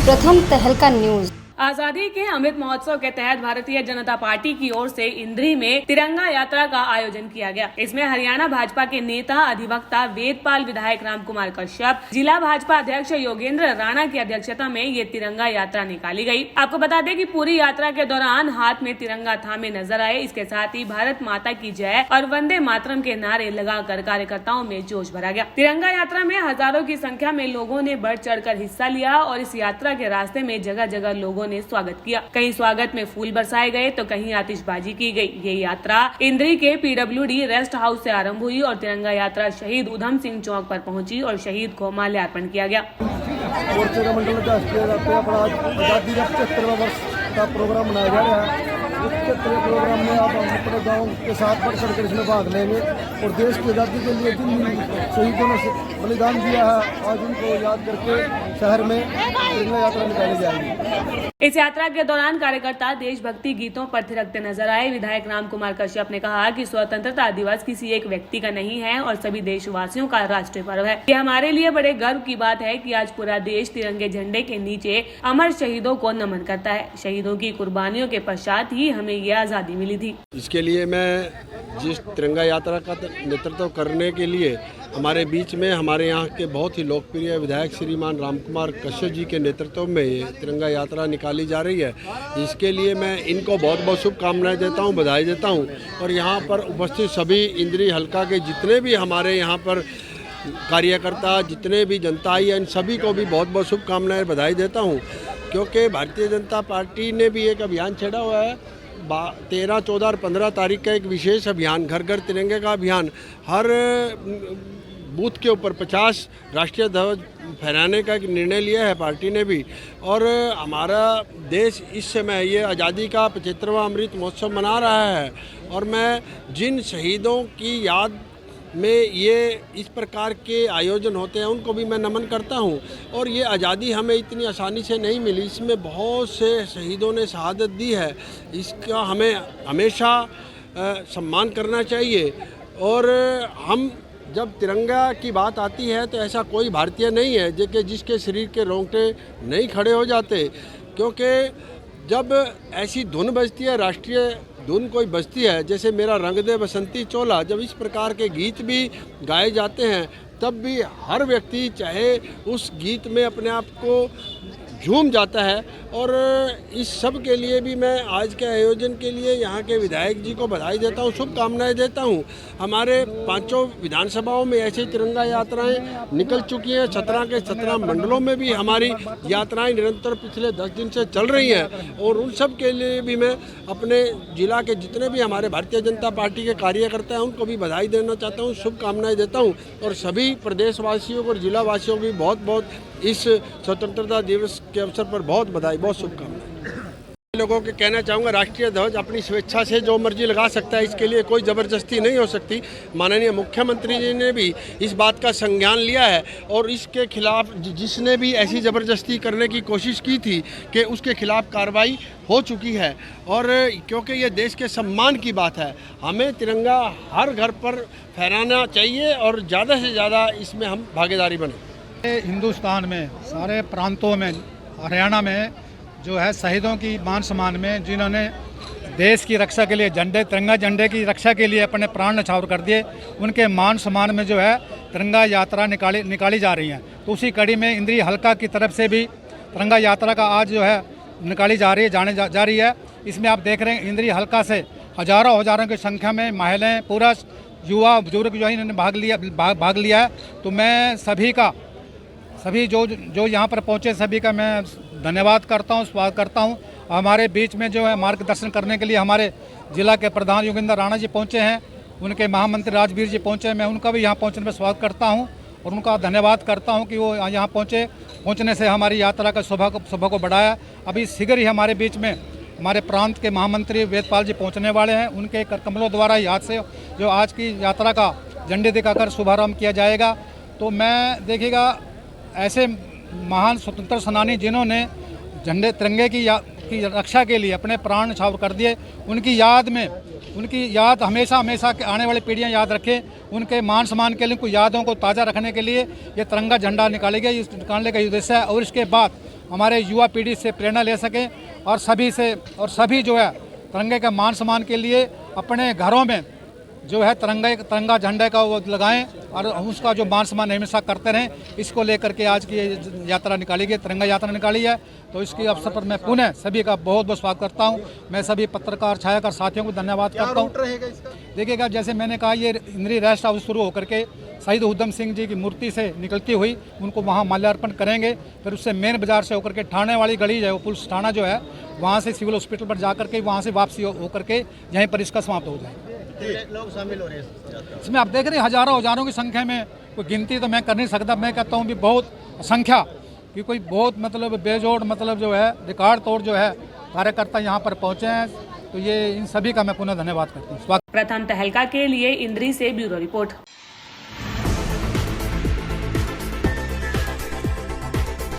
प्रथम तहलका न्यूज। आजादी के अमृत महोत्सव के तहत भारतीय जनता पार्टी की ओर से इंद्री में तिरंगा यात्रा का आयोजन किया गया। इसमें हरियाणा भाजपा के नेता अधिवक्ता वेदपाल, विधायक रामकुमार कश्यप, जिला भाजपा अध्यक्ष योगेंद्र राणा की अध्यक्षता में ये तिरंगा यात्रा निकाली गई। आपको बता दें कि पूरी यात्रा के दौरान हाथ में तिरंगा थामे नजर आए। इसके साथ ही भारत माता की जय और वंदे मातरम के नारे लगाकर कार्यकर्ताओं में जोश भरा गया। तिरंगा यात्रा में हजारों की संख्या में लोगों ने बढ़ चढ़कर हिस्सा लिया और इस यात्रा के रास्ते में जगह जगह लोगों ने स्वागत किया। कहीं स्वागत में फूल बरसाए गए तो कहीं आतिशबाजी की गई। ये यात्रा इंद्री के PWD रेस्ट हाउस से आरंभ हुई और तिरंगा यात्रा शहीद उधम सिंह चौक पर पहुंची और शहीद को माल्यार्पण किया गया। आजादी का 75वां वर्ष का प्रोग्राम मनाया जा रहा है। इस 75वें प्रोग्राम में आप अपने गाँव के साथ बढ़ चढ़ कर इसमें भाग लेंगे और देश की आज़ादी के लिए जिन शहीदों ने बलिदान दिया है आज उनको याद करके शहर में तिरंगा यात्रा निकाली जाएगी। इस यात्रा के दौरान कार्यकर्ता देशभक्ति गीतों पर थिरकते नजर आए। विधायक रामकुमार कश्यप ने कहा कि स्वतंत्रता दिवस किसी एक व्यक्ति का नहीं है और सभी देशवासियों का राष्ट्रीय पर्व है। ये हमारे लिए बड़े गर्व की बात है कि आज पूरा देश तिरंगे झंडे के नीचे अमर शहीदों को नमन करता है। शहीदों की कुर्बानियों के पश्चात ही हमें ये आजादी मिली थी। इसके लिए मैं जिस तिरंगा यात्रा का नेतृत्व करने के लिए हमारे बीच में हमारे यहाँ के बहुत ही लोकप्रिय विधायक श्रीमान रामकुमार कश्यप जी के नेतृत्व में ये तिरंगा यात्रा निकाली जा रही है। इसके लिए मैं इनको बहुत बहुत शुभकामनाएं देता हूँ, बधाई देता हूँ और यहाँ पर उपस्थित सभी इंद्री हल्का के जितने भी हमारे यहाँ पर कार्यकर्ता, जितने भी जनता आई है, इन सभी को भी बहुत बहुत शुभकामनाएं, बधाई देता हूँ। क्योंकि भारतीय जनता पार्टी ने भी एक अभियान छेड़ा हुआ है 13, 14 और 15 तारीख का एक विशेष अभियान, घर घर तिरंगे का अभियान। हर बूथ के ऊपर 50 राष्ट्रीय ध्वज फहराने का एक निर्णय लिया है पार्टी ने भी। और हमारा देश इस समय ये आज़ादी का 75वां अमृत महोत्सव मना रहा है और मैं जिन शहीदों की याद में ये इस प्रकार के आयोजन होते हैं उनको भी मैं नमन करता हूं। और ये आज़ादी हमें इतनी आसानी से नहीं मिली, इसमें बहुत से शहीदों ने शहादत दी है। इसका हमें हमेशा सम्मान करना चाहिए। और हम जब तिरंगा की बात आती है तो ऐसा कोई भारतीय नहीं है जिसके शरीर के रोंगटे नहीं खड़े हो जाते। क्योंकि जब ऐसी धुन बजती है, राष्ट्रीय धुन कोई बजती है, जैसे मेरा रंग दे बसंती चोला, जब इस प्रकार के गीत भी गाए जाते हैं तब भी हर व्यक्ति चाहे उस गीत में अपने आप को झूम जाता है। और इस सब के लिए भी मैं आज के आयोजन के लिए यहाँ के विधायक जी को बधाई देता हूँ, शुभकामनाएं देता हूँ। हमारे 5 विधानसभाओं में ऐसी तिरंगा यात्राएं निकल चुकी हैं। 17 के 17 मंडलों में भी हमारी यात्राएं निरंतर पिछले 10 दिन से चल रही हैं। और उन सब के लिए भी मैं अपने जिला के जितने भी हमारे भारतीय जनता पार्टी के कार्यकर्ता हैं उनको भी बधाई देना चाहता हूँ, शुभकामनाएँ देता हूँ। और सभी प्रदेशवासियों को और जिलावासियों को भी बहुत बहुत इस स्वतंत्रता दिवस के अवसर पर बहुत बधाई, बहुत शुभकामनाएं। लोगों के कहना चाहूँगा, राष्ट्रीय ध्वज अपनी स्वेच्छा से जो मर्जी लगा सकता है, इसके लिए कोई ज़बरदस्ती नहीं हो सकती। माननीय मुख्यमंत्री जी ने भी इस बात का संज्ञान लिया है और इसके खिलाफ जिसने भी ऐसी ज़बरदस्ती करने की कोशिश की थी कि उसके खिलाफ कार्रवाई हो चुकी है। और क्योंकि ये देश के सम्मान की बात है, हमें तिरंगा हर घर पर फहराना चाहिए और ज़्यादा से ज़्यादा इसमें हम भागीदारी बने। हिंदुस्तान में सारे प्रांतों में, हरियाणा में जो है शहीदों की मान सम्मान में जिन्होंने देश की रक्षा के लिए तिरंगा झंडे की रक्षा के लिए अपने प्राण न्यौछावर कर दिए, उनके मान सम्मान में जो है तिरंगा यात्रा निकाली जा रही है। तो उसी कड़ी में इंद्री हल्का की तरफ से भी तिरंगा यात्रा का आज जो है निकाली जा रही है, जा रही है। इसमें आप देख रहे हैं इंद्री हल्का से हजारों की संख्या में महिलाएँ, पुरुष, युवा, बुजुर्ग जो है इन्होंने भाग लिया है। तो मैं सभी जो यहाँ पर पहुँचे सभी का मैं धन्यवाद करता हूँ, स्वागत करता हूँ। हमारे बीच में जो है मार्गदर्शन करने के लिए हमारे जिला के प्रधान योगेंद्र राणा जी पहुँचे हैं, उनके महामंत्री राजवीर जी पहुँचे हैं। मैं उनका भी यहाँ पहुँचने में स्वागत करता हूँ और उनका धन्यवाद करता हूँ कि वो यहाँ पहुँचने से हमारी यात्रा का शोभा को बढ़ाया। अभी शीघ्र ही हमारे बीच में हमारे प्रांत के महामंत्री वेदपाल जी पहुँचने वाले हैं। उनके कमलों द्वारा याद से जो आज की यात्रा का झंडे दिखाकर शुभारम्भ किया जाएगा। तो मैं देखिएगा ऐसे महान स्वतंत्र सेनानी जिन्होंने तिरंगे की रक्षा के लिए अपने प्राण न्यौछावर कर दिए, उनकी याद हमेशा आने वाली पीढ़ियां याद रखें। उनके मान सम्मान के लिए, उनकी यादों को ताज़ा रखने के लिए ये तिरंगा झंडा निकाले गए, निकालने का उद्देश्य है। और इसके बाद हमारे युवा पीढ़ी से प्रेरणा ले सकें और सभी जो है तिरंगे के मान सम्मान के लिए अपने घरों में जो है तिरंगा झंडे का वो लगाएं और उसका जो मान सम्मान हमेशा करते रहें। इसको लेकर के आज की यात्रा निकाली गई, तिरंगा यात्रा निकाली है। तो इसके अवसर पर मैं पुनः सभी का बहुत बहुत स्वागत करता हूं। मैं सभी पत्रकार छायाकार साथियों को धन्यवाद करता हूं। देखिएगा, जैसे मैंने कहा, ये इंद्री रेस्ट हाउस शुरू होकर के शहीद उधम सिंह जी की मूर्ति से निकलती हुई उनको वहाँ माल्यार्पण करेंगे। फिर उससे मेन बाजार से होकर के थाने वाली गली है, वो पुलिस थाना जो है, वहाँ से सिविल हॉस्पिटल पर जा करके वहाँ से वापसी होकर के यहीं पर इसका समाप्त हो जाए। लोग शामिल हो रहे हैं इसमें आप देख रहे हैं हजारों की संख्या में, कोई गिनती तो मैं कर नहीं सकता। मैं कहता हूँ भी बहुत संख्या कि कोई बहुत मतलब बेजोड़ मतलब जो है रिकॉर्ड तोड़ जो है कार्यकर्ता यहाँ पर पहुँचे हैं। तो ये इन सभी का मैं पुनः धन्यवाद करता हूँ। प्रथम तहलका के लिए इंद्री से ब्यूरो रिपोर्ट।